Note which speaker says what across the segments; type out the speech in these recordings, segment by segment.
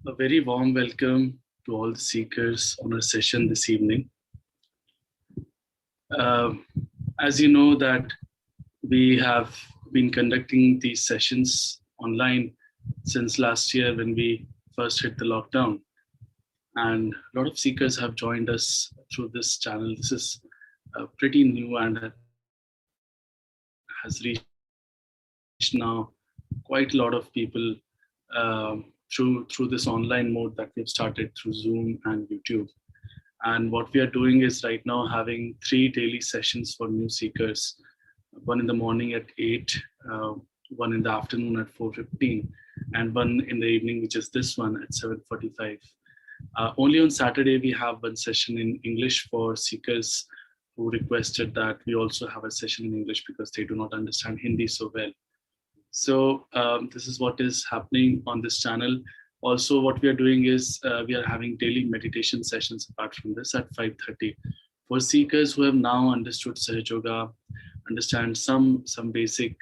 Speaker 1: A very warm welcome to all the seekers on our session this evening. Um as you know that we have been conducting these sessions online since last year when we first hit the lockdown, and a lot of seekers have joined us through this channel. This is pretty new and has reached now quite a lot of people through this online mode that we've started through Zoom and YouTube. And what we are doing is right now having 3 daily sessions for new seekers, one in the morning at 8, uh, one in the afternoon at 4:15, and one in the evening, which is this one at 7:45. Only on Saturday we have one session in English for seekers who requested that we also have a session in English because they do not understand Hindi so well. So this is what is happening on this channel. Also, what we are doing is we are having daily meditation sessions apart from this at 5:30 for seekers who have now understood Sahaja Yoga, understand some basic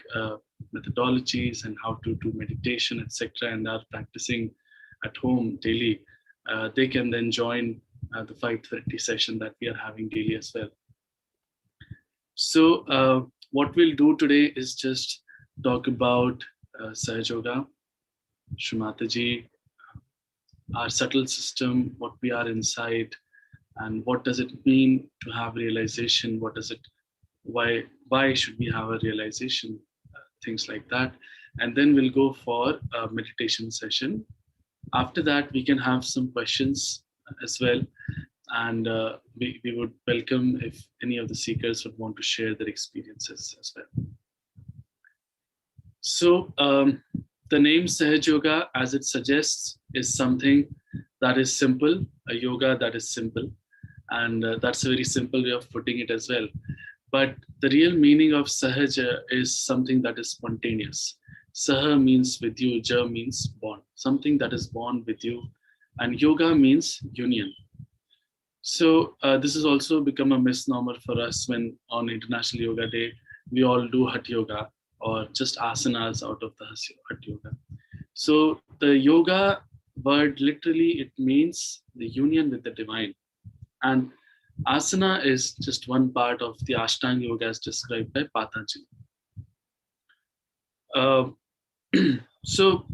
Speaker 1: methodologies and how to do meditation, etc., and are practicing at home daily. They can then join the 5:30 session that we are having daily as well. So what we'll do today is just talk about Sahaja Yoga, Shree Mataji, our subtle system, what we are inside, and what does it mean to have realization? What does it? Why should we have a realization? Things like that, and then we'll go for a meditation session. After that, we can have some questions as well, and we would welcome if any of the seekers would want to share their experiences as well. So the name Sahaja Yoga, as it suggests, is something that is simple, a yoga that is simple, and that's a very simple way of putting it as well. But the real meaning of Sahaja is something that is spontaneous. Saha means with you, Ja means born, something that is born with you, and yoga means union. So this has also become a misnomer for us when on International Yoga Day, we all do Hatha Yoga or just asanas out of the Hatha Yoga. So the yoga word literally, it means the union with the divine. And asana is just one part of the Ashtanga Yoga as described by Patanjali. So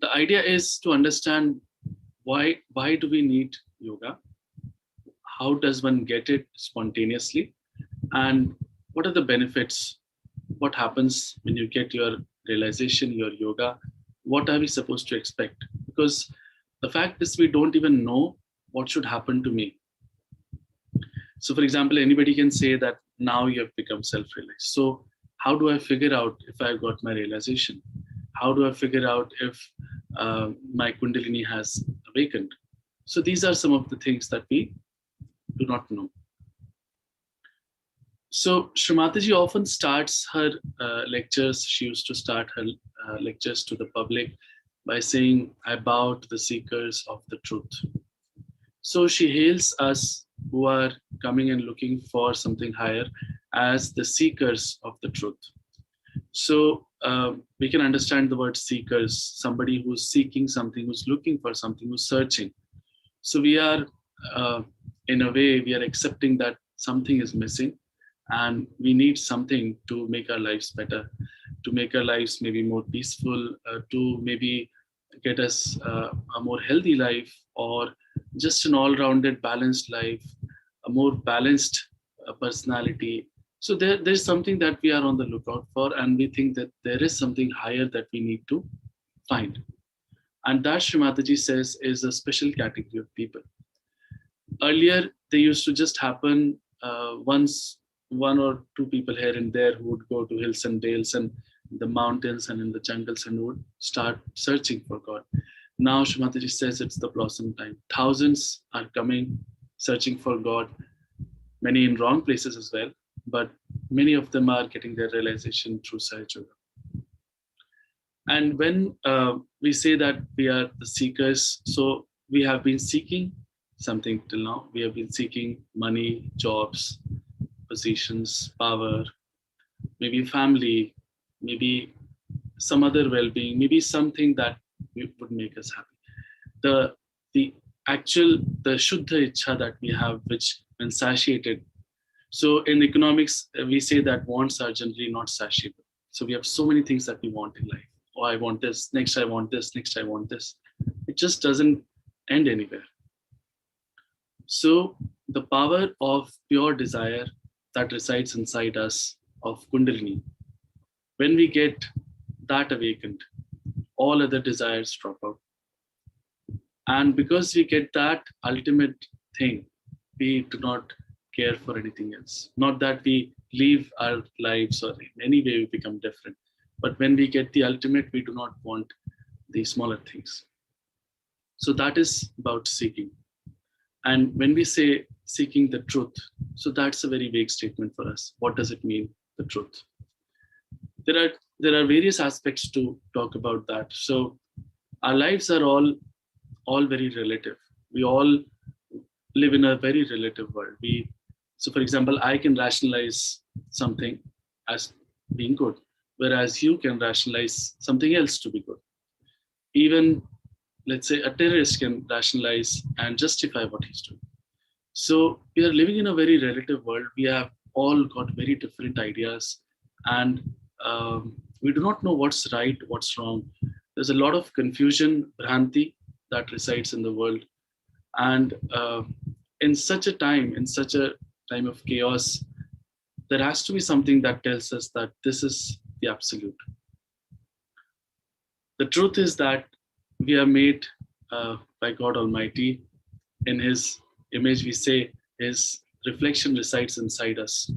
Speaker 1: the idea is to understand why do we need yoga? How does one get it spontaneously? And what are the benefits? What happens when you get your realization, your yoga? What are we supposed to expect? Because the fact is we don't even know what should happen to me. So for example, anybody can say that now you have become self-realized. So how do I figure out if I got my realization? How do I figure out if my Kundalini has awakened? So these are some of the things that we do not know. So Shree Mataji often starts her lectures. She used to start her lectures to the public by saying, I bow to the seekers of the truth. So she hails us who are coming and looking for something higher as the seekers of the truth. So we can understand the word seekers, somebody who's seeking something, who's looking for something, who's searching. So we are, in a way, we are accepting that something is missing and we need something to make our lives better, to make our lives maybe more peaceful, to maybe get us a more healthy life, or just an all-rounded balanced life, a more balanced personality. So there's something that we are on the lookout for, and we think that there is something higher that we need to find. And that Shree Mataji says is a special category of people. Earlier, they used to just happen once, one or two people here and there who would go to hills and dales and the mountains and in the jungles and would start searching for God. Now Shree Mataji says it's the blossom time. Thousands are coming, searching for God, many in wrong places as well, but many of them are getting their realization through Sahaja Yoga. And when we say that we are the seekers, so we have been seeking something till now. We have been seeking money, jobs, positions, power, maybe family, maybe some other well-being, maybe something that would make us happy. The the the Shuddha Ichha that we have, which when satiated. So in economics, we say that wants are generally not satiable. So we have so many things that we want in life. Oh, I want this, next I want this, next I want this. It just doesn't end anywhere. So the power of pure desire that resides inside us, of Kundalini, when we get that awakened, all other desires drop out. And because we get that ultimate thing, we do not care for anything else. Not that we leave our lives or in any way we become different. But when we get the ultimate, we do not want the smaller things. So that is about seeking. And when we say seeking the truth, so that's a very vague statement for us. What does it mean, the truth? There are various aspects to talk about that. So our lives are all very relative. We all live in a very relative world. So for example, I can rationalize something as being good, whereas you can rationalize something else to be good. Even, let's say, a terrorist can rationalize and justify what he's doing. So we are living in a very relative world. We have all got very different ideas, and we do not know what's right, what's wrong. There's a lot of confusion, bhranti, that resides in the world. And in such a time of chaos, there has to be something that tells us that this is the absolute. The truth is that we are made by God Almighty. In His image, we say His reflection resides inside us.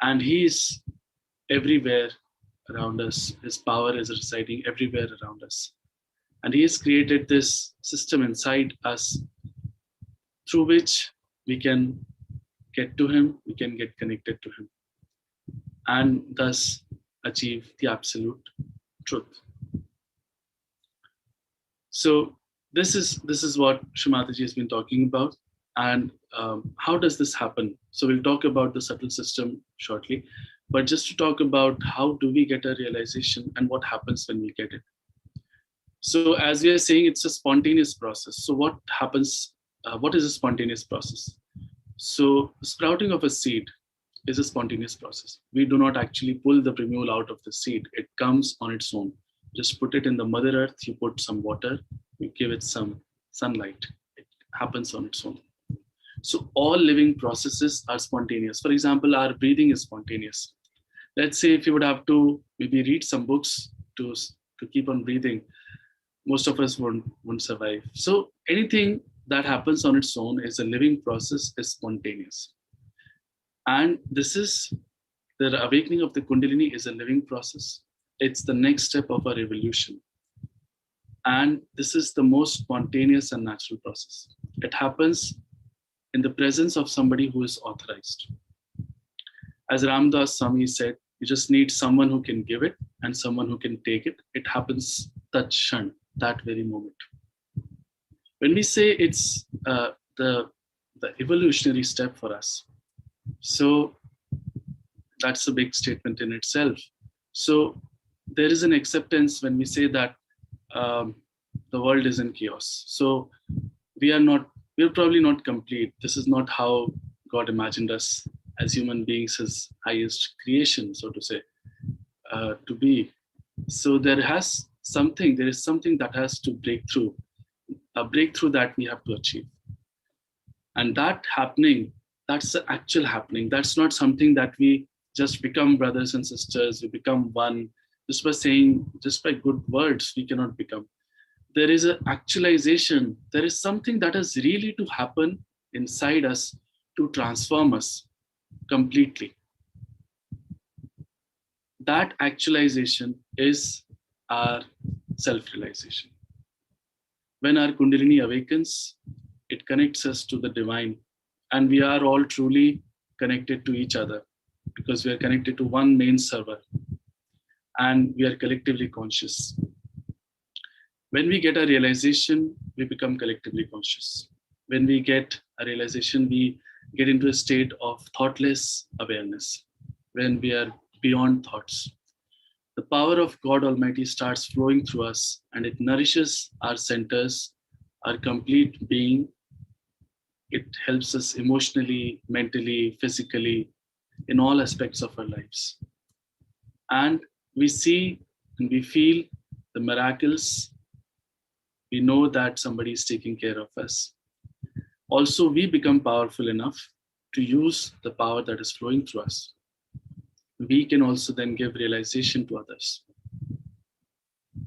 Speaker 1: And He is everywhere around us. His power is residing everywhere around us. And He has created this system inside us through which we can get to Him, we can get connected to Him, and thus achieve the absolute truth. So this is what Shree Mataji has been talking about. And how does this happen? So we'll talk about the subtle system shortly, but just to talk about how do we get a realization and what happens when we get it. So as we are saying, it's a spontaneous process. So what happens? What is a spontaneous process? So sprouting of a seed is a spontaneous process. We do not actually pull the primule out of the seed. It comes on its own. Just put it in the Mother Earth, you put some water, you give it some sunlight. It happens on its own. So all living processes are spontaneous. For example, our breathing is spontaneous. Let's say if you would have to maybe read some books to keep on breathing, most of us won't survive. So anything that happens on its own is a living process, is spontaneous. And this is the awakening of the Kundalini is a living process. It's the next step of our evolution. And this is the most spontaneous and natural process. It happens in the presence of somebody who is authorized. As Ramdas Swami said, you just need someone who can give it and someone who can take it. It happens that shan, that very moment. When we say it's the evolutionary step for us, so that's a big statement in itself. So there is an acceptance when we say that the world is in chaos. So we're probably not complete. This is not how God imagined us as human beings, His highest creation, so to say, to be. So there is something that has to break through, a breakthrough that we have to achieve. And that happening, that's the actual happening. That's not something that we just become brothers and sisters, we become one. Just by saying, just by good words, we cannot become. There is an actualization. There is something that has really to happen inside us to transform us completely. That actualization is our self-realization. When our Kundalini awakens, it connects us to the divine, and we are all truly connected to each other because we are connected to one main server, and we are collectively conscious. When we get a realization, we become collectively conscious. When we get a realization, we get into a state of thoughtless awareness, when we are beyond thoughts. the power of God Almighty starts flowing through us, and it nourishes our centers, our complete being. It helps us emotionally, mentally, physically, in all aspects of our lives. And we see and we feel the miracles. We know that somebody is taking care of us. Also, we become powerful enough to use the power that is flowing through us. We can also then give realization to others.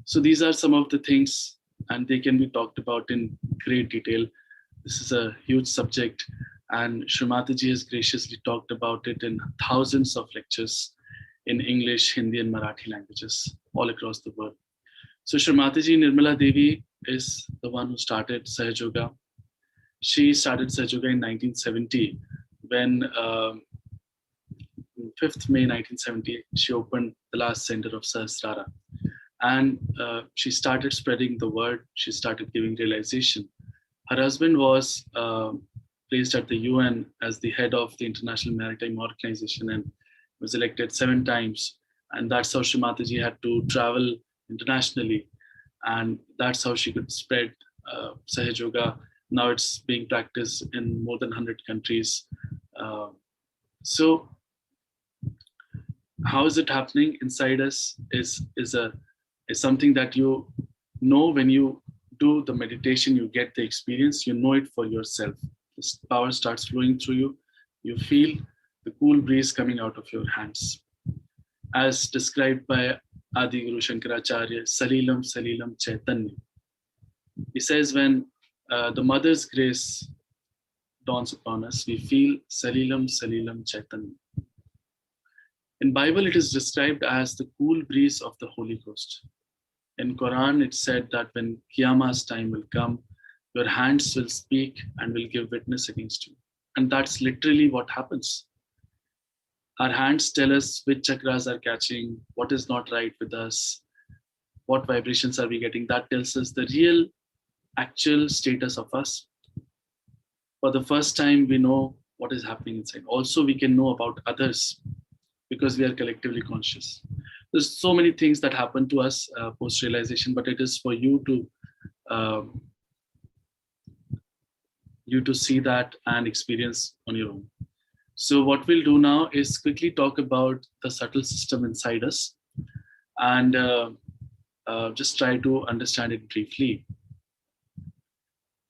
Speaker 1: So these are some of the things, and they can be talked about in great detail. This is a huge subject, and Shree Mataji has graciously talked about it in thousands of lectures in English, Hindi, and Marathi languages all across the world. So Shree Mataji Nirmala Devi is the one who started Sahaja. She started Sahaja in 1970 when 5th May 1970, she opened the last center of Sahasrara. And she started spreading the word. She started giving realization. Her husband was placed at the UN as the head of the International Maritime Organization and was elected 7 times. And that's how Shree Mataji had to travel internationally. And that's how she could spread Sahaja Yoga. Now it's being practiced in more than 100 countries. So how is it happening inside us is something that you know. When you do the meditation, you get the experience, you know it for yourself. This power starts flowing through you. You feel the cool breeze coming out of your hands. As described by Adi Guru Shankaracharya, Salilam Salilam Chaitanya. He says when the mother's grace dawns upon us, we feel Salilam Salilam Chaitanya. In Bible, it is described as the cool breeze of the Holy Ghost. In Quran, it said that when Qiyamah's time will come, your hands will speak and will give witness against you. And that's literally what happens. Our hands tell us which chakras are catching, what is not right with us, what vibrations are we getting. That tells us the real, actual status of us. For the first time, we know what is happening inside. Also, we can know about others, because we are collectively conscious. There's so many things that happen to us post-realization, but it is for you to see that and experience on your own. So what we'll do now is quickly talk about the subtle system inside us and just try to understand it briefly.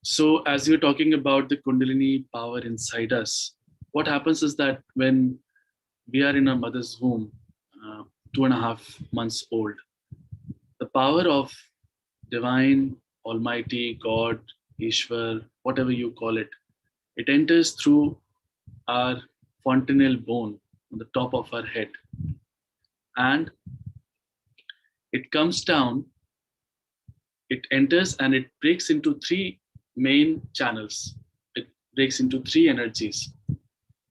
Speaker 1: So as you're talking about the Kundalini power inside us, what happens is that when we are in our mother's womb, 2.5 months old, the power of divine, almighty, God, Ishwar, whatever you call it, it enters through our fontanelle bone on the top of our head. And it comes down, it enters and it breaks into 3 main channels. It breaks into 3 energies.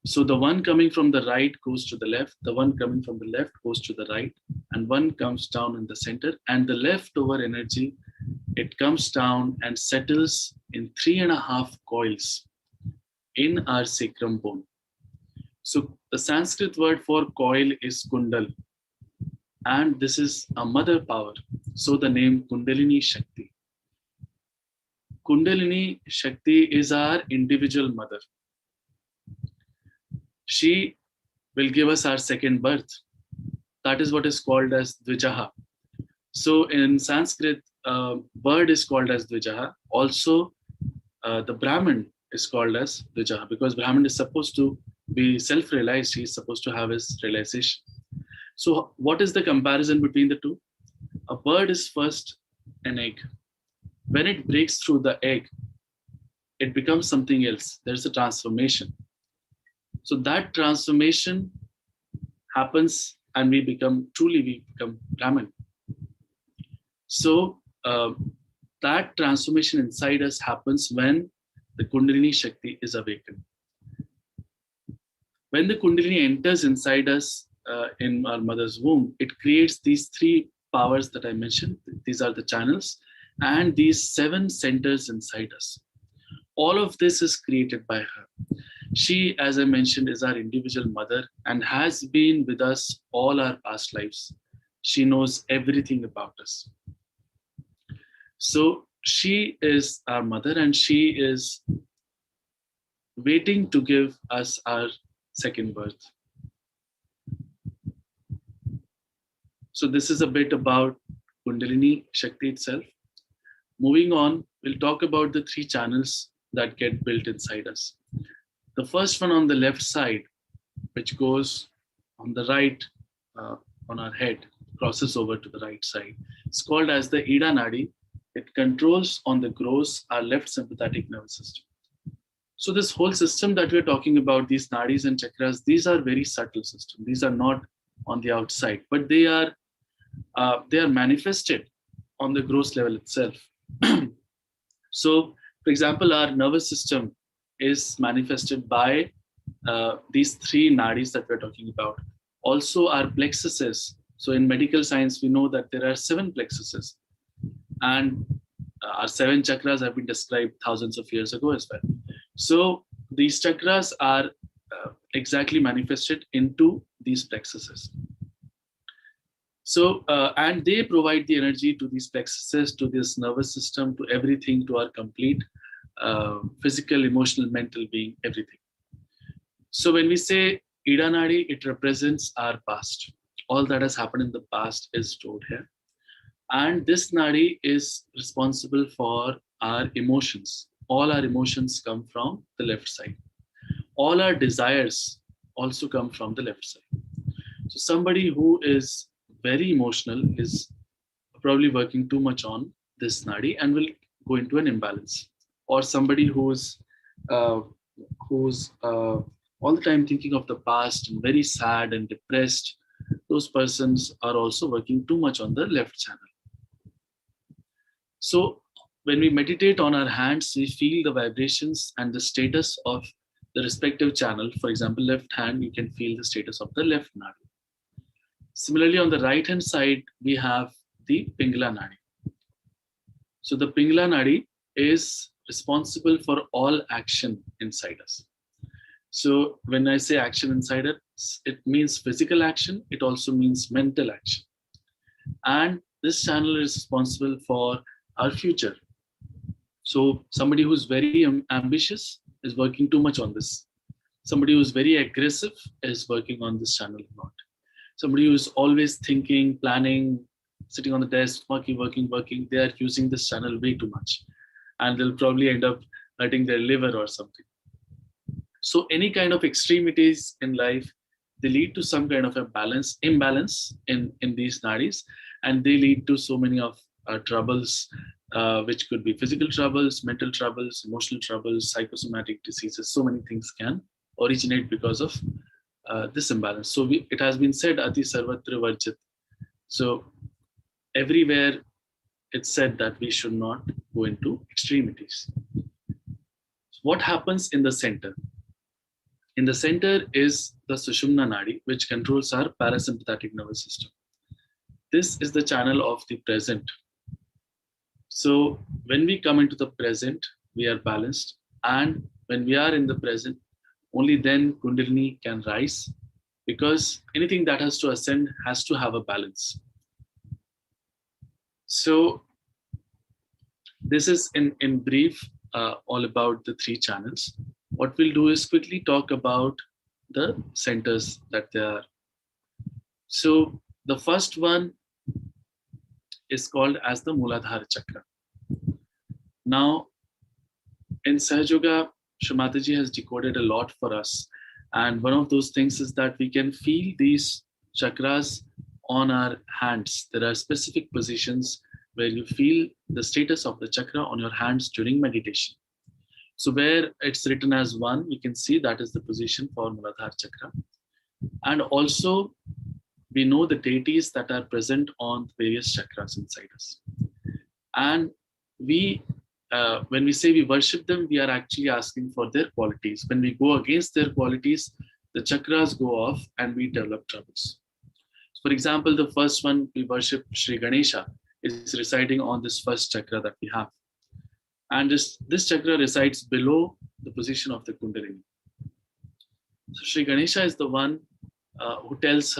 Speaker 1: So the one coming from the right goes to the left, the one coming from the left goes to the right, and one comes down in the center. And the leftover energy, it comes down and settles in 3.5 coils in our sacrum bone. So the Sanskrit word for coil is kundal, and this is a mother power. So the name Kundalini Shakti. Kundalini Shakti is our individual mother. She will give us our second birth. That is what is called as Dvijaha. So in Sanskrit, bird is called as Dvijaha. Also, the Brahmin is called as Dvijaha because Brahmin is supposed to be self-realized. He is supposed to have his realization. So what is the comparison between the two? A bird is first an egg. When it breaks through the egg, it becomes something else. There's a transformation. So that transformation happens and we become Brahman. So that transformation inside us happens when the Kundalini Shakti is awakened. When the Kundalini enters inside us in our mother's womb, it creates these 3 powers that I mentioned. These are the channels and these 7 centers inside us. All of this is created by her. She, as I mentioned, is our individual mother and has been with us all our past lives. She knows everything about us. So she is our mother, and she is waiting to give us our second birth. So this is a bit about Kundalini Shakti itself. Moving on, we'll talk about the three channels that get built inside us. The first one on the left side, which goes on the right, on our head, crosses over to the right side. It's called as the Ida Nadi. It controls on the gross our left sympathetic nervous system. So this whole system that we're talking about, these nadis and chakras, these are very subtle systems. These are not on the outside, but they are manifested on the gross level itself. So, for example, our nervous system is manifested by these three nadis that we're talking about. Also, our plexuses. So, in medical science, we know that there are 7 plexuses, and our 7 chakras have been described thousands of years ago as well. So, these chakras are exactly manifested into these plexuses. So, and they provide the energy to these plexuses, to this nervous system, to everything, to our complete physical, emotional, mental being, everything. So when we say Ida Nadi, it represents our past. All that has happened in the past is stored here. And this Nadi is responsible for our emotions. All our emotions come from the left side. All our desires also come from the left side. So somebody who is very emotional is probably working too much on this nadi and will go into an imbalance. Or somebody who's all the time thinking of the past and very sad and depressed, those persons are also working too much on the left channel. So when we meditate on our hands, we feel the vibrations and the status of the respective channel. For example, left hand, you can feel the status of the left nadi. Similarly, on the right hand side, we have the Pingala Nadi. So the Pingala Nadi is responsible for all action inside us. So when I say action inside us, it means physical action. It also means mental action. And this channel is responsible for our future. So somebody who's very ambitious is working too much on this. Somebody who's very aggressive is working on this channel a lot. Somebody who's always thinking, planning, sitting on the desk, working, they are using this channel way too much. And they'll probably end up hurting their liver or something. So any kind of extremities in life, they lead to some kind of a imbalance in these nadis, and they lead to so many of troubles, which could be physical troubles, mental troubles, emotional troubles, psychosomatic diseases. So many things can originate because of this imbalance. So it has been said, Ati Sarvatra Varjit. So everywhere it's said that we should not go into extremities. So what happens in the center? In the center is the Sushumna Nadi, which controls our parasympathetic nervous system. This is the channel of the present. So when we come into the present, we are balanced. And when we are in the present, only then Kundalini can rise, because anything that has to ascend has to have a balance. So this is in brief all about the 3 channels. What we'll do is quickly talk about the centers that there are. So the first one is called as the Muladhara Chakra. Now, in Sahaja Yoga, Shree Mataji has decoded a lot for us. And one of those things is that we can feel these chakras on our hands. There are specific positions where you feel the status of the chakra on your hands during meditation. So where it's written as 1, you can see that is the position for Muladhara Chakra. And also, we know the deities that are present on various chakras inside us. And we when we say we worship them, we are actually asking for their qualities. When we go against their qualities, the chakras go off and we develop troubles. So for example, the first one, we worship Sri Ganesha, is residing on this first chakra that we have. And this chakra resides below the position of the Kundalini. So Sri Ganesha is the one who tells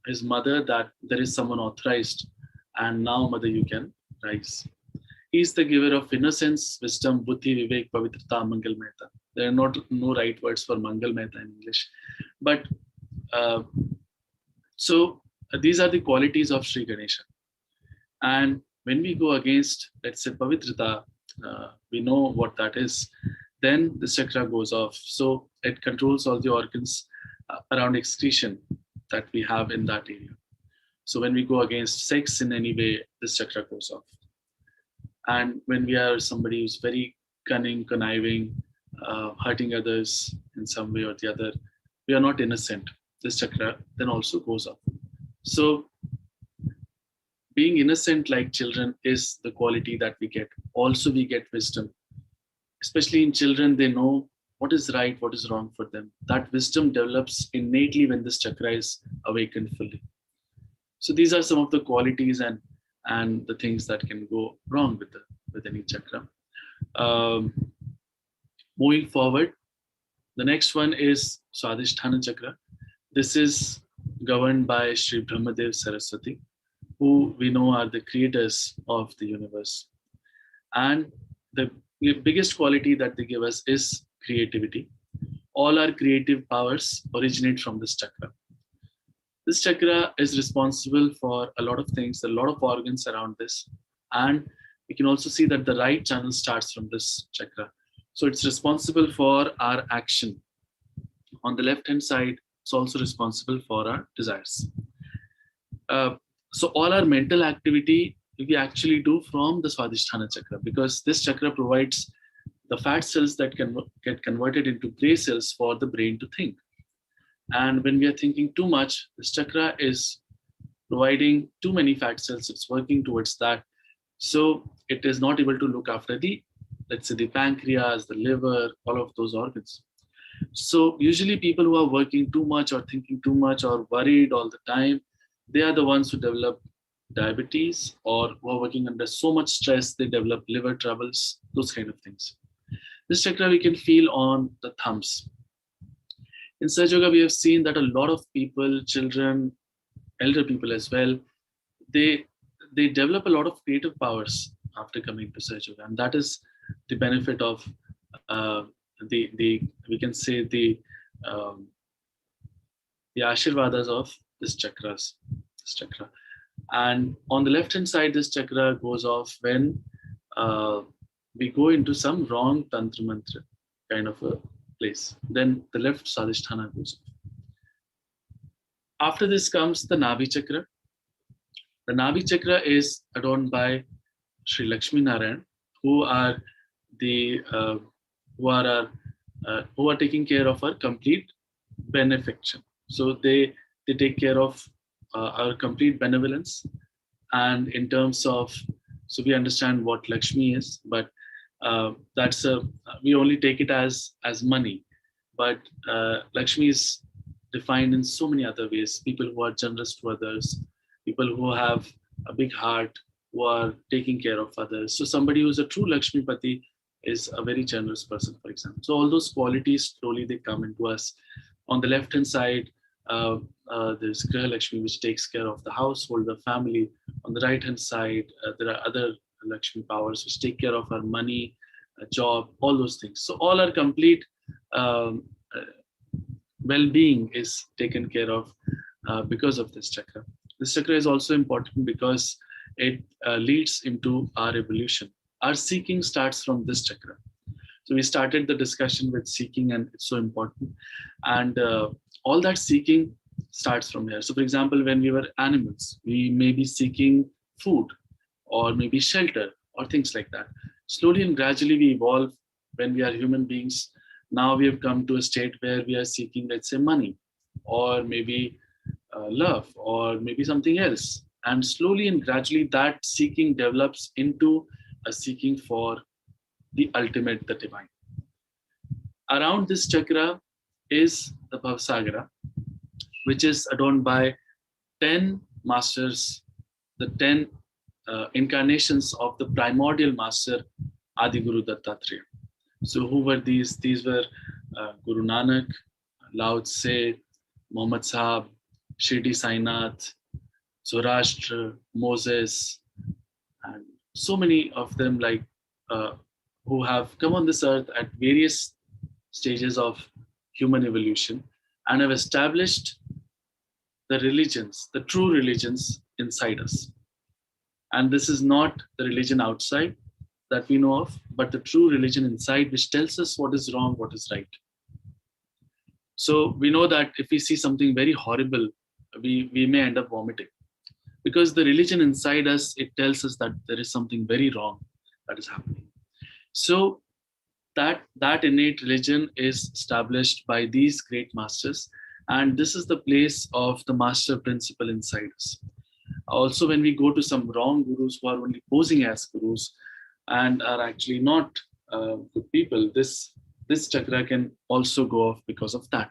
Speaker 1: his mother that there is someone authorized, and now, mother, you can rise. He is the giver of innocence, wisdom, buddhi, vivek, pavitrata, mangal mehta. There are not no right words for mangal mehta in English, but uh, so these are the qualities of Sri Ganesha. And when we go against, let's say, pavitrata, we know what that is. Then this chakra goes off. So it controls all the organs around excretion that we have in that area. So when we go against sex in any way, this chakra goes off. And when we are somebody who's very cunning, conniving, hurting others in some way or the other, we are not innocent. This chakra then also goes off. So being innocent like children is the quality that we get. Also, we get wisdom. Especially in children, they know what is right, what is wrong for them. That wisdom develops innately when this chakra is awakened fully. So these are some of the qualities and the things that can go wrong with any chakra. Um, Moving forward, the next one is Swadhisthana chakra. This is governed by Sri Brahmadev Saraswati, who we know are the creators of the universe. And the biggest quality that they give us is creativity. All our creative powers originate from this chakra. This chakra is responsible for a lot of things, a lot of organs around this. And we can also see that the right channel starts from this chakra. So it's responsible for our action. On the left-hand side, it's also responsible for our desires. So all our mental activity we actually do from the Swadhisthana chakra, because this chakra provides the fat cells that can get converted into gray cells for the brain to think. And when we are thinking too much, this chakra is providing too many fat cells. It's working towards that. So it is not able to look after the, let's say, the pancreas, the liver, all of those organs. So usually people who are working too much or thinking too much or worried all the time, they are the ones who develop diabetes, or who are working under so much stress, they develop liver troubles, those kind of things. This chakra we can feel on the thumbs. In Sahaja Yoga, we have seen that a lot of people, children, elder people as well, they develop a lot of creative powers after coming to Sahaja Yoga, and that is the benefit of the we can say the ashirvadas of this chakra. And on the left hand side, this chakra goes off when we go into some wrong tantra mantra kind of a place. Then the left Swadhisthana goes off. After this comes the Navi chakra. The Navi chakra is adorned by Sri Lakshmi Narayan, who are the who are taking care of our complete benefaction. So they take care of our complete benevolence. And in terms of, so we understand what Lakshmi is, but that's we only take it as money. But Lakshmi is defined in so many other ways. People who are generous to others, people who have a big heart, who are taking care of others. So somebody who's a true Lakshmi Pati is a very generous person, for example. So all those qualities slowly they come into us. On the left hand side, there's Griha Lakshmi, which takes care of the household, the family. On the right hand side, there are other Lakshmi powers which take care of our money, job, all those things. So all our complete well-being is taken care of because of this chakra. This chakra is also important because it leads into our evolution. Our seeking starts from this chakra. So we started the discussion with seeking, and it's so important. And all that seeking starts from here. So for example, when we were animals, we may be seeking food or maybe shelter or things like that. Slowly and gradually we evolve. When we are human beings, now we have come to a state where we are seeking, let's say, money, or maybe love, or maybe something else. And slowly and gradually that seeking develops into a seeking for the ultimate, the divine. Around this chakra is the Bhavasagara, which is adorned by 10 masters, the 10 incarnations of the primordial master, Adi Guru Dattatreya. So who were these? These were Guru Nanak, Lao Tse, Muhammad Sahab, Shirdi Sainath, Zoroaster, Moses, and so many of them, like who have come on this earth at various stages of human evolution and have established the religions, the true religions inside us. And this is not the religion outside that we know of, but the true religion inside, which tells us what is wrong, what is right. So we know that if we see something very horrible, we may end up vomiting. Because the religion inside us, it tells us that there is something very wrong that is happening. So that innate religion is established by these great masters, and this is the place of the master principle inside us. Also, when we go to some wrong gurus who are only posing as gurus and are actually not good people, this chakra can also go off because of that.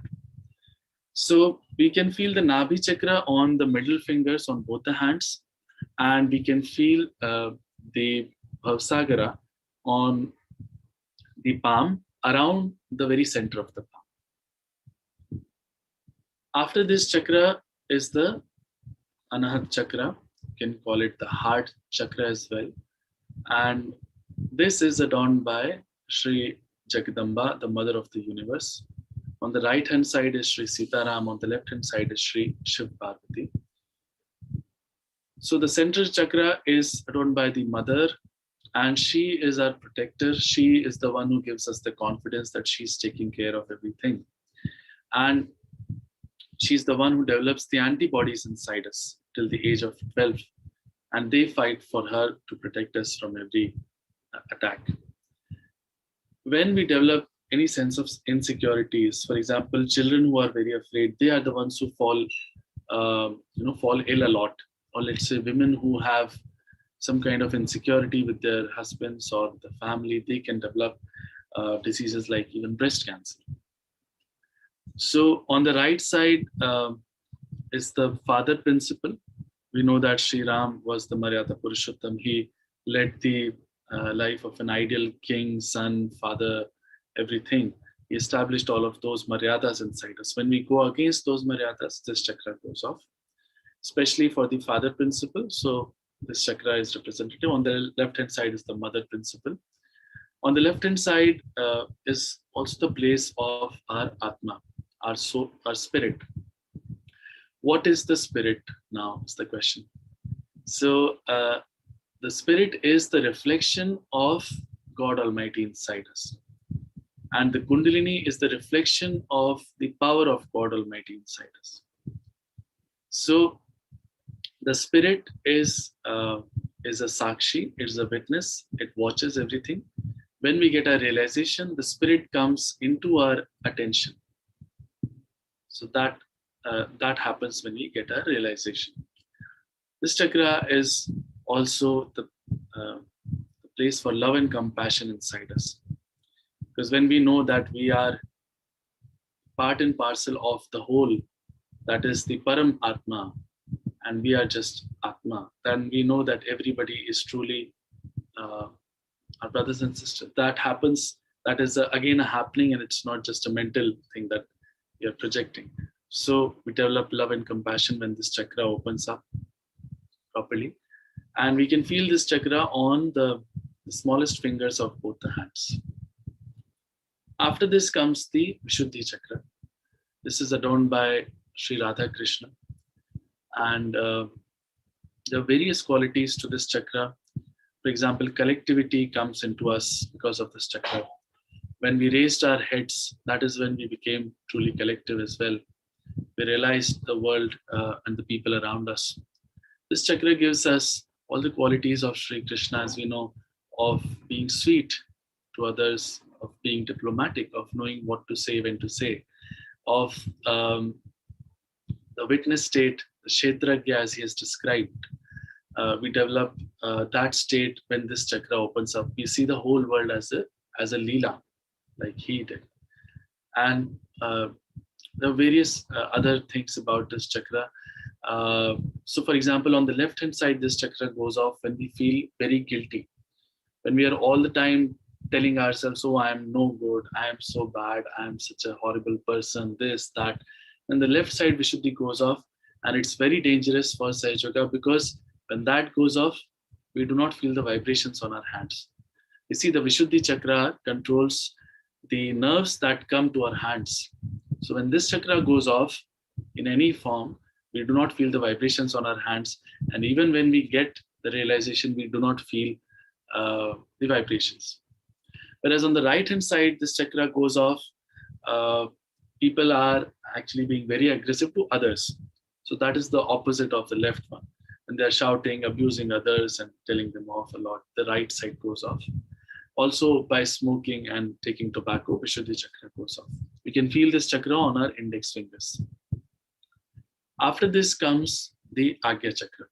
Speaker 1: So we can feel the Nabhi chakra on the middle fingers on both the hands, and we can feel the Bhavsagara on the palm around the very center of the palm. After this chakra is the Anahat chakra, you can call it the heart chakra as well. And this is adorned by Sri Jagadamba, the mother of the universe. On the right hand side is Sri Sitaram, on the left hand side is Sri Shiv Parvati. So the central chakra is adorned by the mother, and she is our protector. She is the one who gives us the confidence that she's taking care of everything. And she's the one who develops the antibodies inside us till the age of 12. And they fight for her to protect us from every attack. When we develop any sense of insecurities, for example, children who are very afraid, they are the ones who fall ill a lot. Or let's say women who have some kind of insecurity with their husbands or the family, they can develop diseases like even breast cancer. So on the right side is the father principle. We know that Sri Ram was the Maryada Purushottam. He led the life of an ideal king, son, father, everything. He established all of those Maryadas inside us. When we go against those Maryadas, this chakra goes off, especially for the father principle. So this chakra is representative. On the left-hand side is the mother principle. On the left-hand side is also the place of our Atma, our soul, our spirit. What is the spirit now is the question. So the spirit is the reflection of God Almighty inside us. And the Kundalini is the reflection of the power of God Almighty inside us. So the spirit is a sakshi, it is a witness, it watches everything. When we get a realization, the spirit comes into our attention. So that happens when we get a realization. This chakra is also the place for love and compassion inside us. Because when we know that we are part and parcel of the whole, that is the Param Atma, and we are just Atma, then we know that everybody is truly our brothers and sisters. That happens, that is again a happening, and it's not just a mental thing that you're projecting. So we develop love and compassion when this chakra opens up properly. And we can feel this chakra on the smallest fingers of both the hands. After this comes the Vishuddhi chakra. This is adorned by Sri Radha Krishna. And there are various qualities to this chakra. For example, collectivity comes into us because of this chakra. When we raised our heads, that is when we became truly collective as well. We realized the world and the people around us. This chakra gives us all the qualities of Sri Krishna, as we know, of being sweet to others, of being diplomatic, of knowing what to say, when to say, of the witness state, the Kshetragya as he has described. We develop that state when this chakra opens up. We see the whole world as a Leela, like he did. And there are various other things about this chakra. So for example, on the left hand side, this chakra goes off when we feel very guilty. When we are all the time telling ourselves, oh, I am no good, I am so bad, I am such a horrible person, this, that. And the left side Vishuddhi goes off And it's very dangerous for Sahaja because when that goes off, we do not feel the vibrations on our hands. You see, the Vishuddhi chakra controls the nerves that come to our hands. So when this chakra goes off in any form, we do not feel the vibrations on our hands. And even when we get the realization, we do not feel the vibrations. Whereas on the right hand side, this chakra goes off, uh, people are actually being very aggressive to others. So that is the opposite of the left one. When they're shouting, abusing others, and telling them off a lot, the right side goes off. Also, by smoking and taking tobacco, Vishuddhi chakra goes off. We can feel this chakra on our index fingers. After this comes the Agya chakra.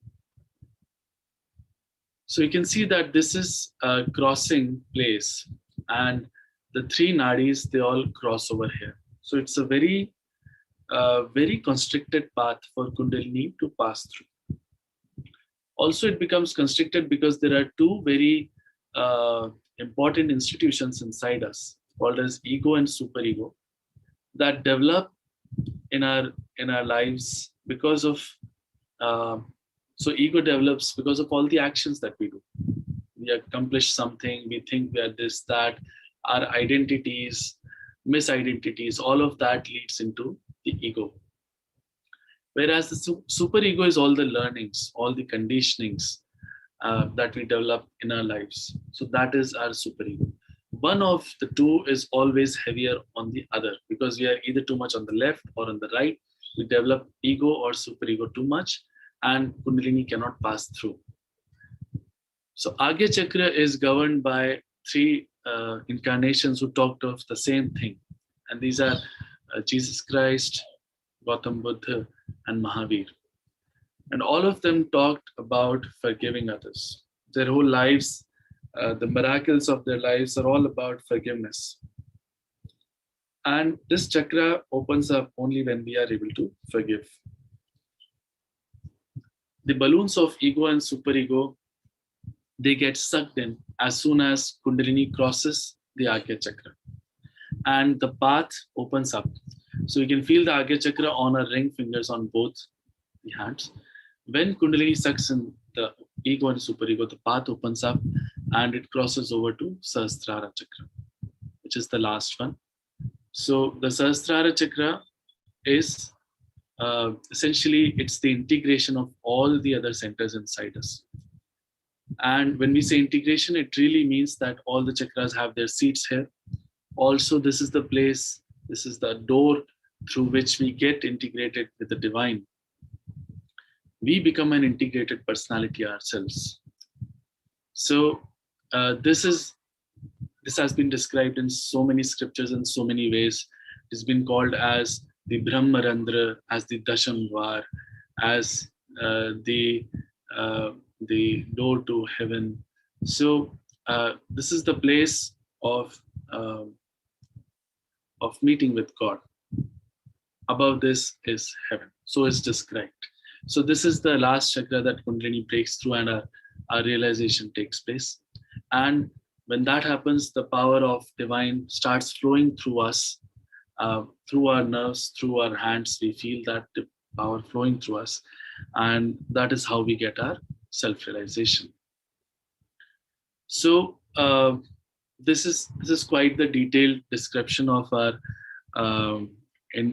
Speaker 1: So you can see that this is a crossing place, and the three nadis, they all cross over here. So it's a very constricted path for Kundalini to pass through. Also, it becomes constricted because there are two very important institutions inside us called as ego and superego that develop in our lives because of so ego develops because of all the actions that we do. We accomplish something, we think we are this, that, our identities, misidentities, all of that leads into the ego. Whereas the superego is all the learnings, all the conditionings that we develop in our lives. So that is our superego. One of the two is always heavier on the other because we are either too much on the left or on the right. We develop ego or superego too much, and Kundalini cannot pass through. So Agya Chakra is governed by three incarnations who talked of the same thing. And these are Jesus Christ, Gautam Buddha, and Mahavir. And all of them talked about forgiving others. Their whole lives, the miracles of their lives are all about forgiveness. And this chakra opens up only when we are able to forgive. The balloons of ego and superego, they get sucked in as soon as Kundalini crosses the Agya chakra. And the path opens up. So you can feel the Agya chakra on our ring fingers on both the hands. When Kundalini sucks in the ego and superego, the path opens up and it crosses over to Sahasrara chakra, which is the last one. So the Sahasrara chakra is essentially, it's the integration of all the other centers inside us. And when we say integration, it really means that all the chakras have their seats here. Also, this is the place, this is the door through which we get integrated with the divine. We become an integrated personality ourselves. So this has been described in so many scriptures in so many ways. It's been called as the Brahmarandra, as the Dashamvar, as the door to heaven. So this is the place of meeting with God. Above this is heaven. So it's described. So this is the last chakra that Kundalini breaks through and our realization takes place. And when that happens, the power of divine starts flowing through us, through our nerves, through our hands. We feel that power flowing through us. And that is how we get our self-realization. So this is quite the detailed description of our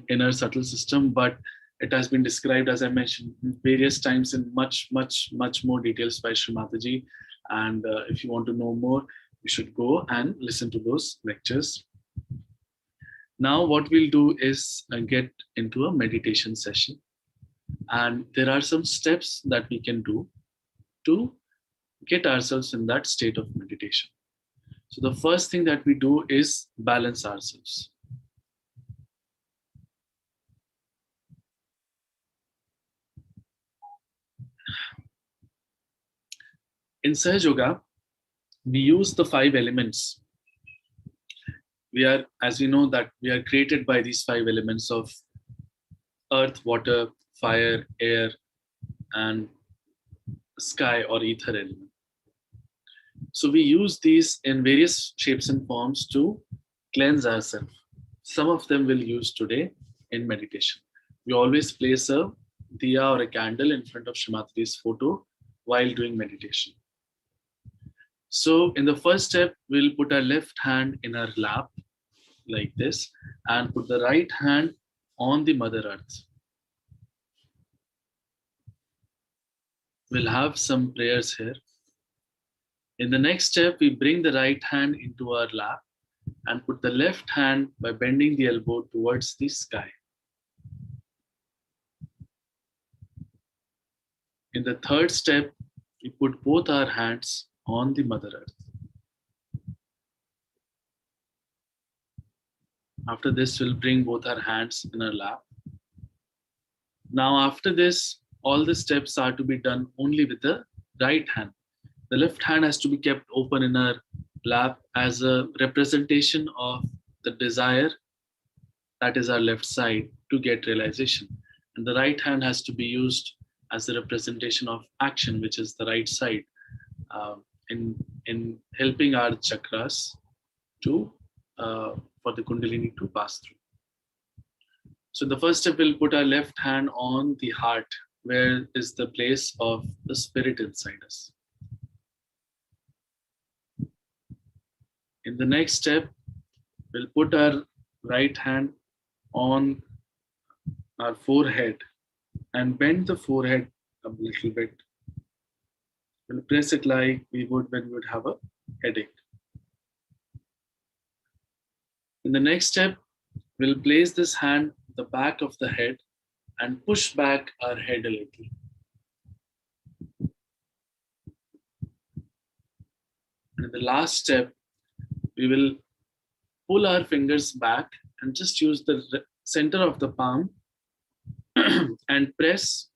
Speaker 1: inner subtle system, but it has been described, as I mentioned, various times in much more details by Shree Mataji. And if you want to know more, you should go and listen to those lectures. Now, what we'll do is get into a meditation session. And there are some steps that we can do to get ourselves in that state of meditation. So the first thing that we do is balance ourselves. In Sahaja Yoga, we use the 5 elements. We are, as we know, that we are created by these 5 elements of earth, water, fire, air, and sky or ether element. So we use these in various shapes and forms to cleanse ourselves. Some of them we'll use today in meditation. We always place a diya or a candle in front of Shree Mataji's photo while doing meditation. So in the first step, we'll put our left hand in our lap like this and put the right hand on the Mother Earth. We'll have some prayers here. In the next step, we bring the right hand into our lap and put the left hand by bending the elbow towards the sky. In the third step, we put both our hands on the Mother Earth. After this, we'll bring both our hands in our lap. Now, after this, all the steps are to be done only with the right hand. The left hand has to be kept open in our lap as a representation of the desire, that is our left side, to get realization. And the right hand has to be used as a representation of action, which is the right side, in helping our chakras to for the Kundalini to pass through. So the first step, we'll put our left hand on the heart, where is the place of the spirit inside us. In the next step, we'll put our right hand on our forehead and bend the forehead a little bit. We'll press it like we would when we would have a headache. In the next step, we'll place this hand at the back of the head and push back our head a little. And in the last step, we will pull our fingers back and just use the center of the palm and press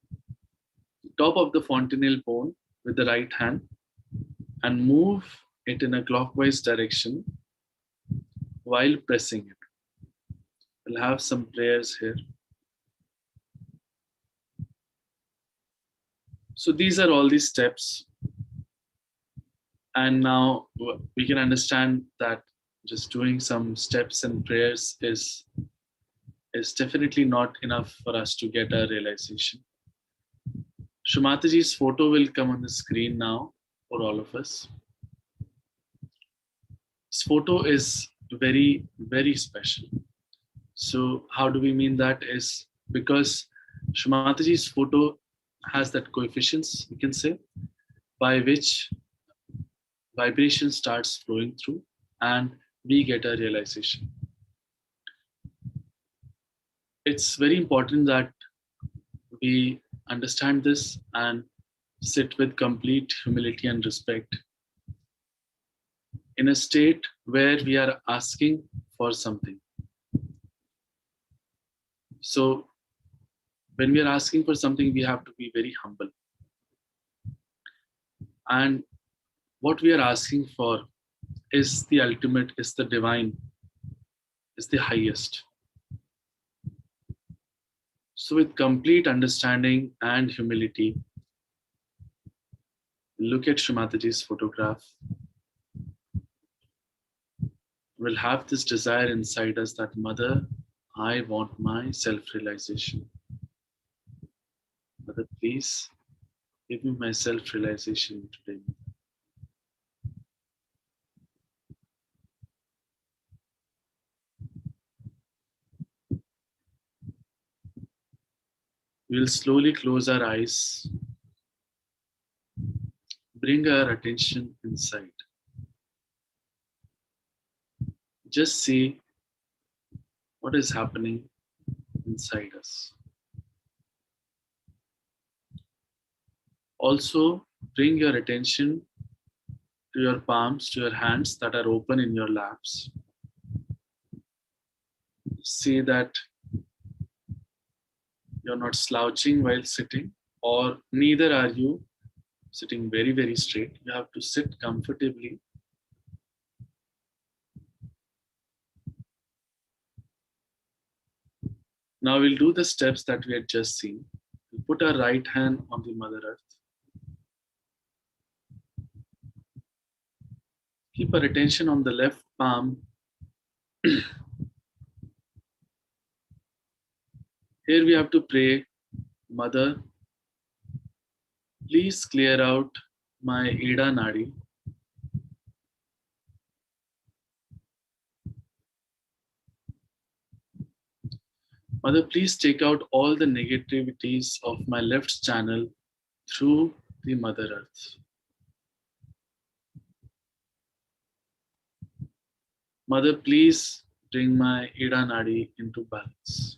Speaker 1: the top of the fontanelle bone with the right hand and move it in a clockwise direction while pressing it. We'll have some prayers here. So these are all these steps. And now we can understand that just doing some steps and prayers is definitely not enough for us to get a realization. Shree Mataji's photo will come on the screen now for all of us. This photo is very, very special. So how do we mean that? Is because Shree Mataji's photo has that coefficients, we can say, by which vibration starts flowing through and we get a realization. It's very important that we understand this and sit with complete humility and respect in a state where we are asking for something. So when we are asking for something, we have to be very humble. And what we are asking for is the ultimate, is the divine, is the highest. So with complete understanding and humility, look at Shree Mataji's photograph. We'll have this desire inside us that, Mother, I want my self-realization. Mother, please give me my self-realization today. We'll slowly close our eyes, bring our attention inside. Just see what is happening inside us. Also, bring your attention to your palms, to your hands that are open in your laps. See that you're not slouching while sitting, or neither are you sitting very, very straight. You have to sit comfortably. Now we'll do the steps that we had just seen. We'll put our right hand on the Mother Earth. Keep our attention on the left palm. Here we have to pray, Mother, please clear out my Ida Nadi. Mother, please take out all the negativities of my left channel through the Mother Earth. Mother, please bring my Ida Nadi into balance.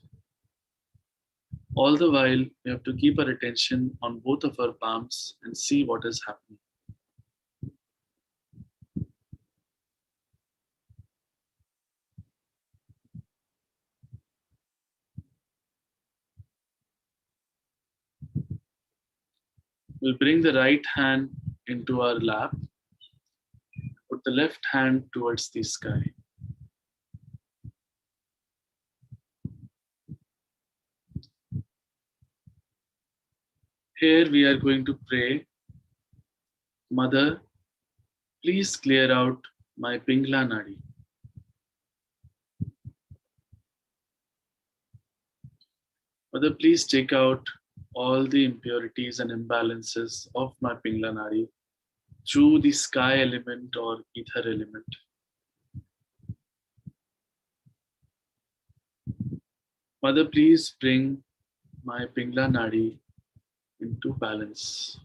Speaker 1: All the while, we have to keep our attention on both of our palms and see what is happening. We'll bring the right hand into our lap, put the left hand towards the sky. Here we are going to pray, Mother, please clear out my Pingla Nadi. Mother, please take out all the impurities and imbalances of my Pingla Nadi through the sky element or ether element. Mother, please bring my Pingla Nadi into balance.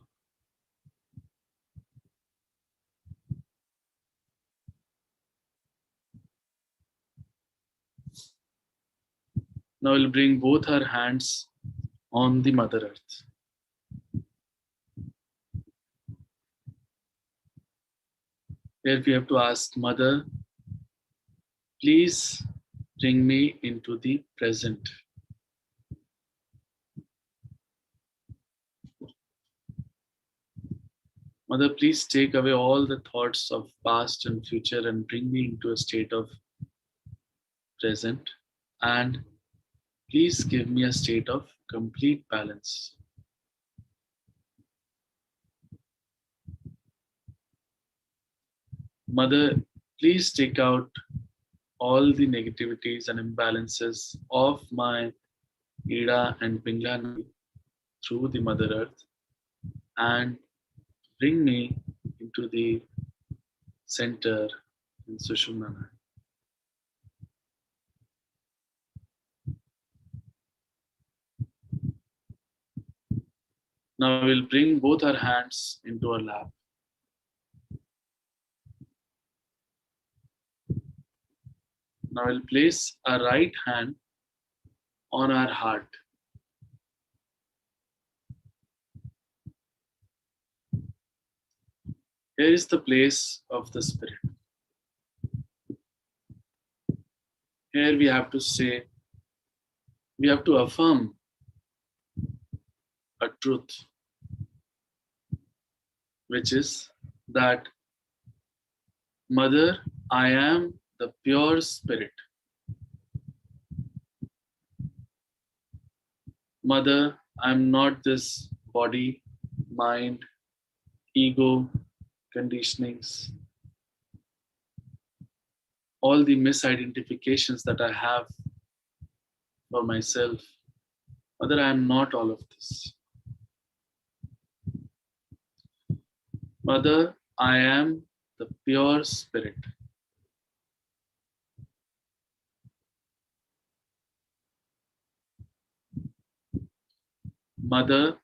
Speaker 1: Now we'll bring both our hands on the Mother Earth. Here we have to ask, Mother, please bring me into the present. Mother, please take away all the thoughts of past and future and bring me into a state of present. And please give me a state of complete balance. Mother, please take out all the negativities and imbalances of my Ida and Pingla Nadi through the Mother Earth and bring me into the center in Sushumna Nadi. Now we'll bring both our hands into our lap. Now we'll place our right hand on our heart. Here is the place of the Spirit. Here we have to say, we have to affirm a truth, which is that, Mother, I am the pure Spirit. Mother, I am not this body, mind, ego, conditionings, all the misidentifications that I have for myself. Mother, I am not all of this. Mother, I am the pure Spirit. Mother,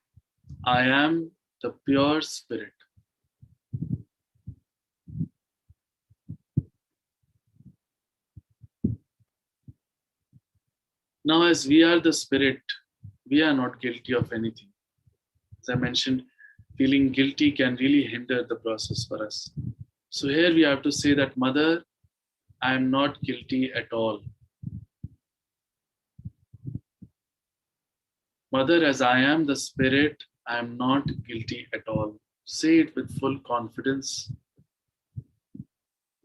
Speaker 1: I am the pure Spirit. Now, as we are the Spirit, we are not guilty of anything. As I mentioned, feeling guilty can really hinder the process for us. So here we have to say that, Mother, I am not guilty at all. Mother, as I am the Spirit, I am not guilty at all. Say it with full confidence.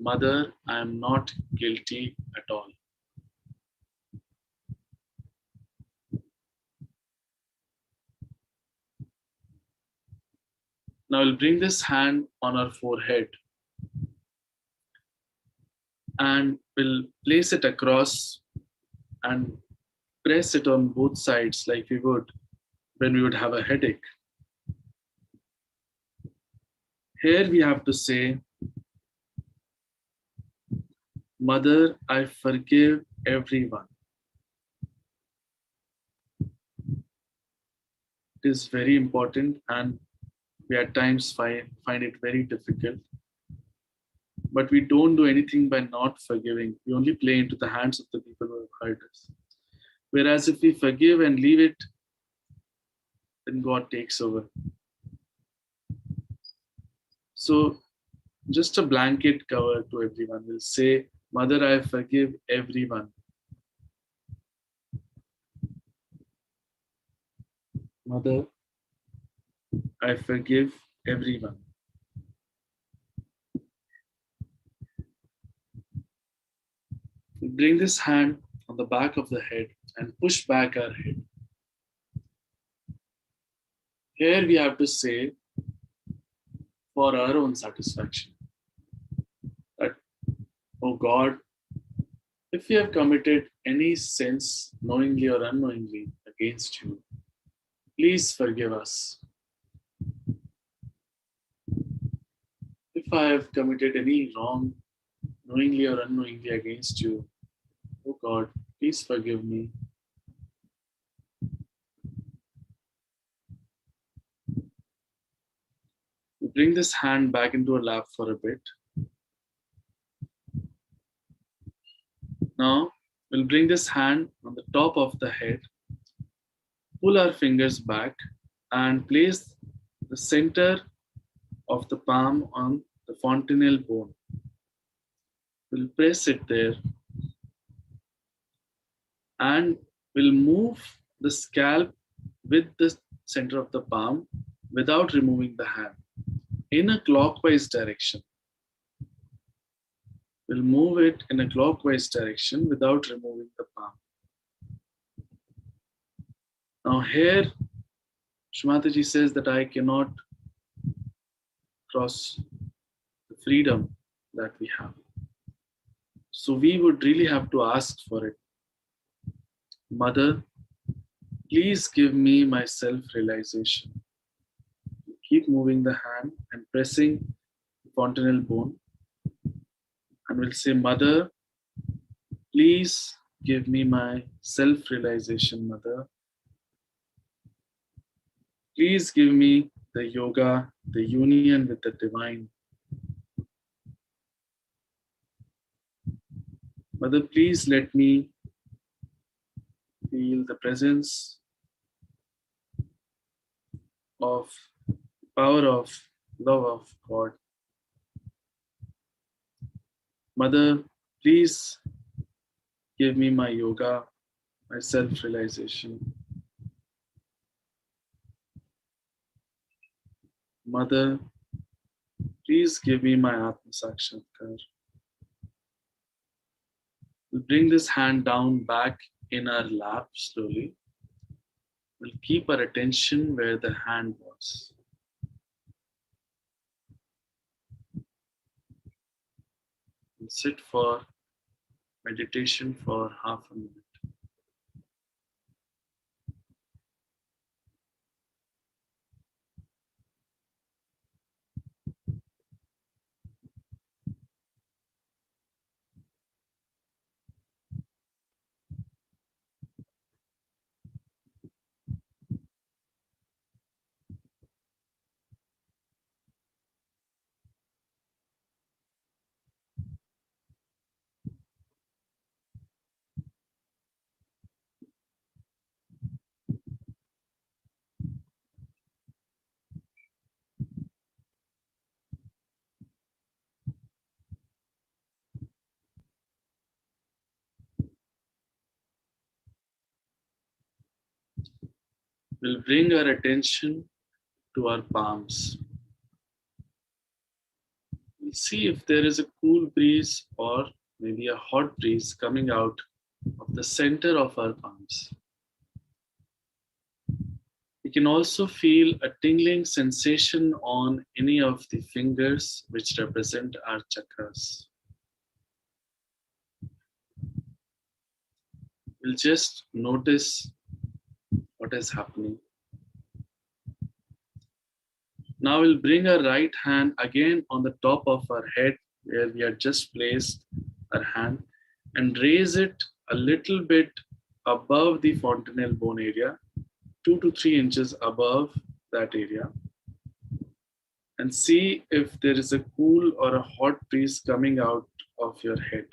Speaker 1: Mother, I am not guilty at all. Now we'll bring this hand on our forehead and we'll place it across and press it on both sides like we would when we would have a headache. Here we have to say, Mother, I forgive everyone. It is very important, and we at times find it very difficult. But we don't do anything by not forgiving. We only play into the hands of the people who have hurt us. Whereas if we forgive and leave it, then God takes over. So just a blanket cover to everyone. We'll say, Mother, I forgive everyone. Mother, I forgive everyone. We bring this hand on the back of the head and push back our head. Here we have to say, for our own satisfaction, that, oh God, if we have committed any sins knowingly or unknowingly against you, please forgive us. If I have committed any wrong knowingly or unknowingly against you, oh God, please forgive me. We bring this hand back into our lap for a bit. Now, we'll bring this hand on the top of the head, pull our fingers back, and place the center of the palm on the fontanel bone. We'll press it there and we'll move the scalp with the center of the palm without removing the hand in a clockwise direction. We'll move it in a clockwise direction without removing the palm. Now here, Shree Mataji says that I cannot cross the freedom that we have. So we would really have to ask for it. Mother, please give me my self-realization. Keep moving the hand and pressing the fontanel bone. And we'll say, Mother, please give me my self-realization, Mother. Please give me the yoga, the union with the divine. Mother, please let me feel the presence of power of love of God. Mother, please give me my yoga, my self-realization. Mother, please give me my Atma Sakshatkar. We'll bring this hand down back in our lap slowly. We'll keep our attention where the hand was. We'll sit for meditation for half a minute. We'll bring our attention to our palms. We'll see if there is a cool breeze or maybe a hot breeze coming out of the center of our palms. We can also feel a tingling sensation on any of the fingers which represent our chakras. We'll just notice what is happening. Now we'll bring our right hand again on the top of our head where we had just placed our hand and raise it a little bit above the fontanelle bone area, 2 to 3 inches above that area, and see if there is a cool or a hot breeze coming out of your head.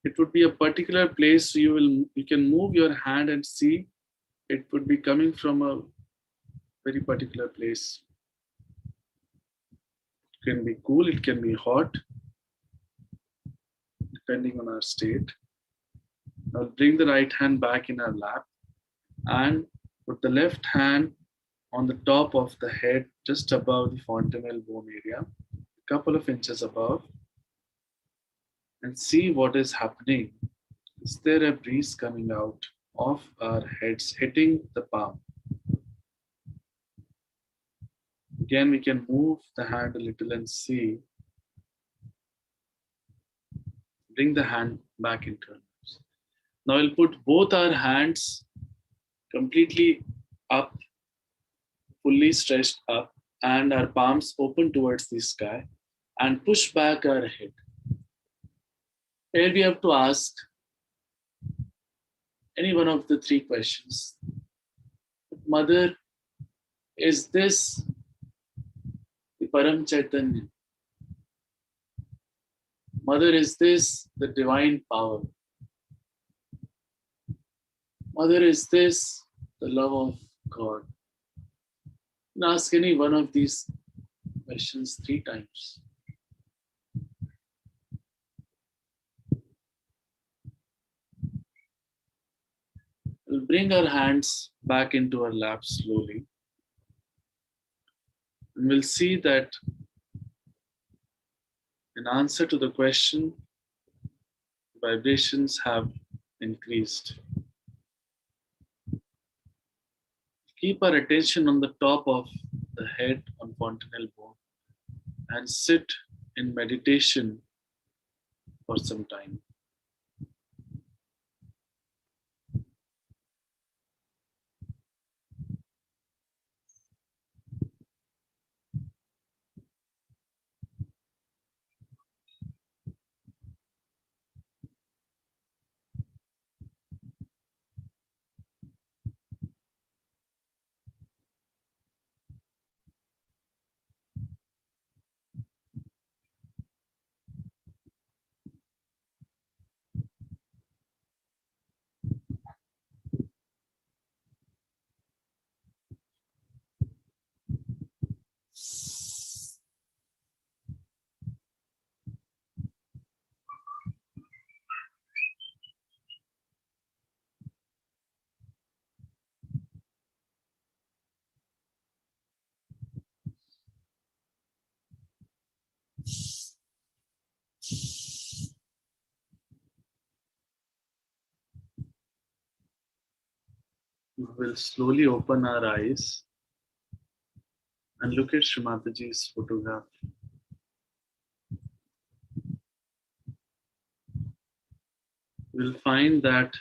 Speaker 1: It would be a particular place, so you can move your hand and see it would be coming from a very particular place. It can be cool, it can be hot, depending on our state. I'll bring the right hand back in our lap and put the left hand on the top of the head, just above the fontanelle bone area, a couple of inches above, and see what is happening. Is there a breeze coming out of our heads, hitting the palm? Again, we can move the hand a little and see. Bring the hand back into our lips. Now we'll put both our hands completely up, fully stretched up, and our palms open towards the sky, and push back our head. Here we have to ask any one of the three questions. Mother, is this the Param Chaitanya? Mother, is this the divine power? Mother, is this the love of God? You can ask any one of these questions 3 times. We'll bring our hands back into our lap slowly. And we'll see that in answer to the question, vibrations have increased. Keep our attention on the top of the head on fontanelle bone and sit in meditation for some time. We will slowly open our eyes and look at Shree Mataji's photograph. We'll find that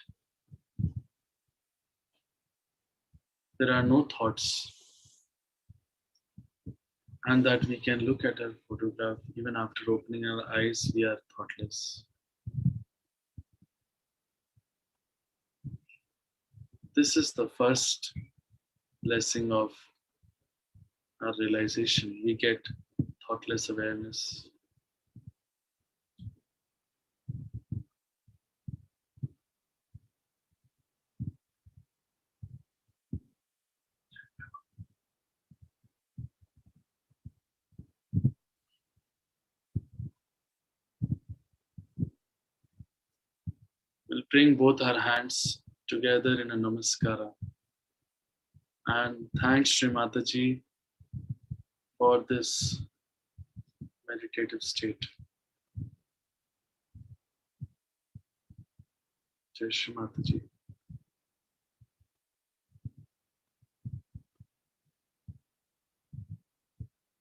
Speaker 1: there are no thoughts and that we can look at our photograph even after opening our eyes, we are thoughtless. This is the first blessing of our realization. We get thoughtless awareness. We'll bring both our hands together in a namaskara and thanks Shree Mataji for this meditative state. Jai Shree Mataji.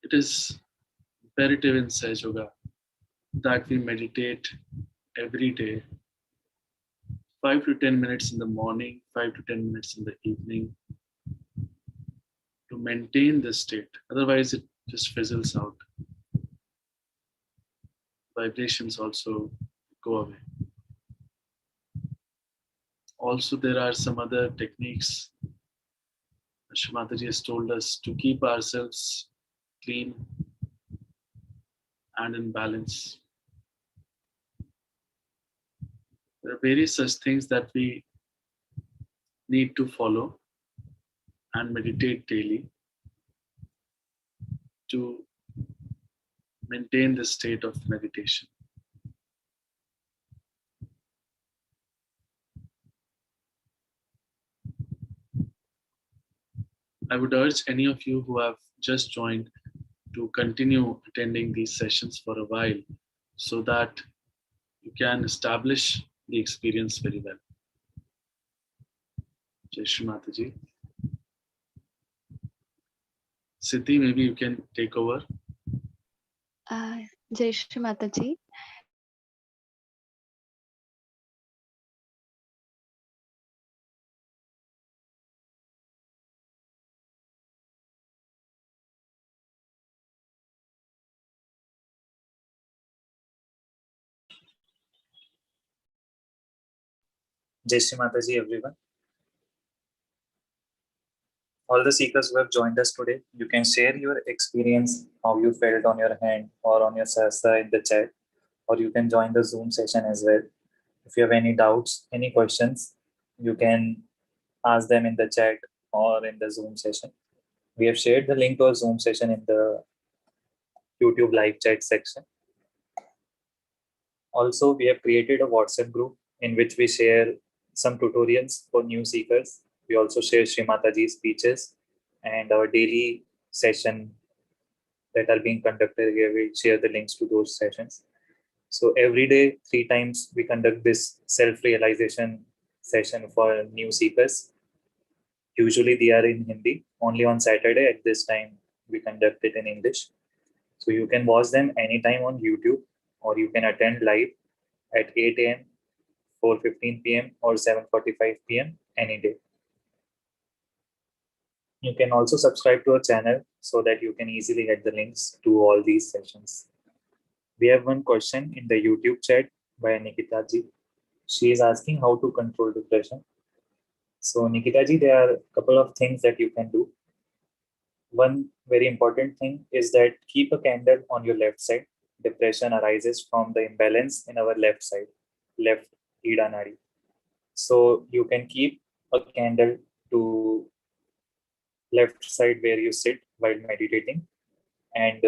Speaker 1: It is imperative in Sahaja Yoga that we meditate every day, 5 to 10 minutes in the morning, 5 to 10 minutes in the evening, to maintain this state. Otherwise, it just fizzles out. Vibrations also go away. Also, there are some other techniques Shree Mataji has told us to keep ourselves clean and in balance. There are various such things that we need to follow and meditate daily to maintain the state of meditation. I would urge any of you who have just joined to continue attending these sessions for a while so that you can establish the experience very well. Jai Shree Mataji. Siddhi, maybe you can take over.
Speaker 2: Jai Shri Mataji.
Speaker 3: Jai Shri Mataji, everyone. All the seekers who have joined us today, you can share your experience, how you felt on your hand or on your Sahaja in the chat, or you can join the Zoom session as well. If you have any doubts, any questions, you can ask them in the chat or in the Zoom session. We have shared the link to our Zoom session in the YouTube live chat section. Also, we have created a WhatsApp group in which we share some tutorials for new seekers. We also share Shree Mataji's speeches and our daily session that are being conducted here. We share the links to those sessions. So every day, 3 times, we conduct this self-realization session for new seekers. Usually they are in Hindi. Only on Saturday at this time, we conduct it in English. So you can watch them anytime on YouTube, or you can attend live at 8 a.m., 4:15 p.m. or 7:45 p.m. any day. You can also subscribe to our channel so that you can easily get the links to all these sessions. We have one question in the YouTube chat by Nikita ji. She is asking how to control depression. So Nikita ji, there are a couple of things that you can do. One very important thing is that keep a candle on your left side. Depression arises from the imbalance in our left side, left Ida Nadi. So you can keep a candle to left side where you sit while meditating, and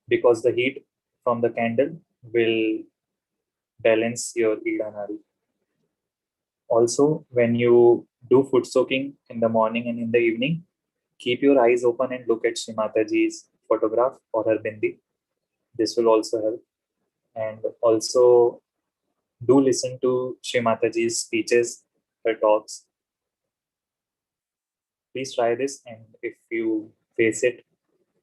Speaker 3: because the heat from the candle will balance your Ida Nadi. Also, when you do foot soaking in the morning and in the evening, keep your eyes open and look at Shree Mataji's photograph or her bindi. This will also help. And also do listen to Shree Mataji's speeches, her talks. Please try this, and if you face it,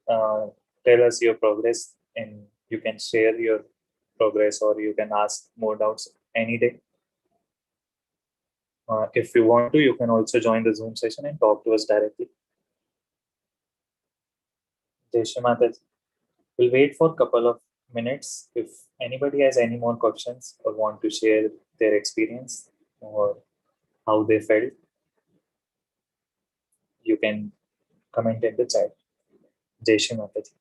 Speaker 3: tell us your progress, and you can share your progress or you can ask more doubts any day. If you want to, you can also join the Zoom session and talk to us directly. Jai Shri Mataji. We'll wait for a couple of minutes. If anybody has any more questions or want to share their experience or how they felt, you can comment in the chat. Jai Shri Mataji.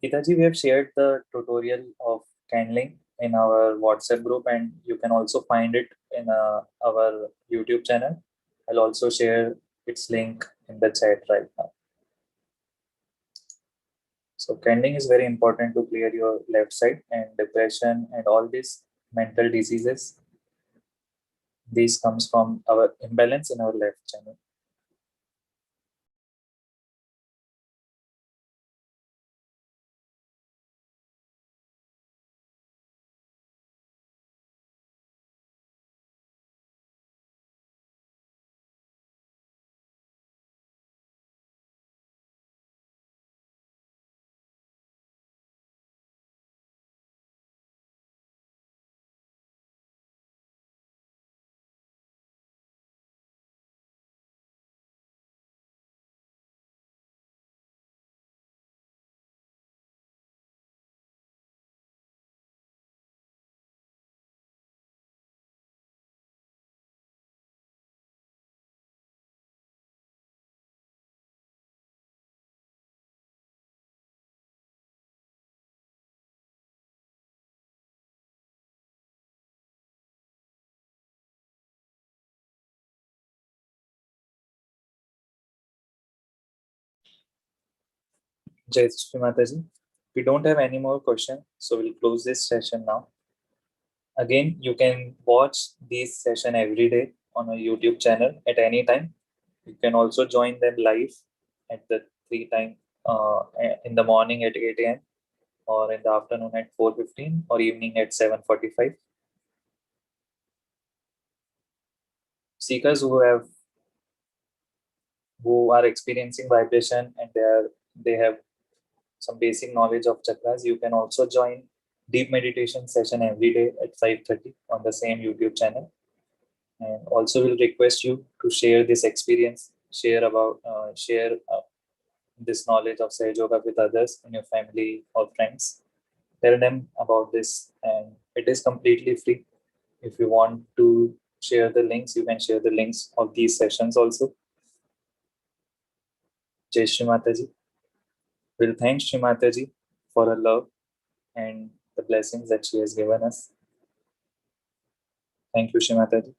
Speaker 3: Gitaji, we have shared the tutorial of candling in our WhatsApp group, and you can also find it in our YouTube channel. I'll also share its link in the chat right now. So candling is very important to clear your left side, and depression and all these mental diseases, This comes from our imbalance in our left channel. Jai Shri Mataji. We don't have any more questions, so we'll close this session now. Again, you can watch this session every day on our YouTube channel at any time. You can also join them live at the three time in the morning at 8 a.m. or in the afternoon at 4:15 or evening at 7:45. Seekers who are experiencing vibration and they have some basic knowledge of chakras, you can also join deep meditation session every day at 5:30 on the same YouTube channel. And also will request you to share this experience, share this knowledge of Sahaja Yoga with others in your family or friends. Tell them about this, and it is completely free. If you want to share the links, you can share the links of these sessions also. Jai Shri Mataji. We'll thank Shri Mataji for her love and the blessings that she has given us. Thank you, Shri Mataji.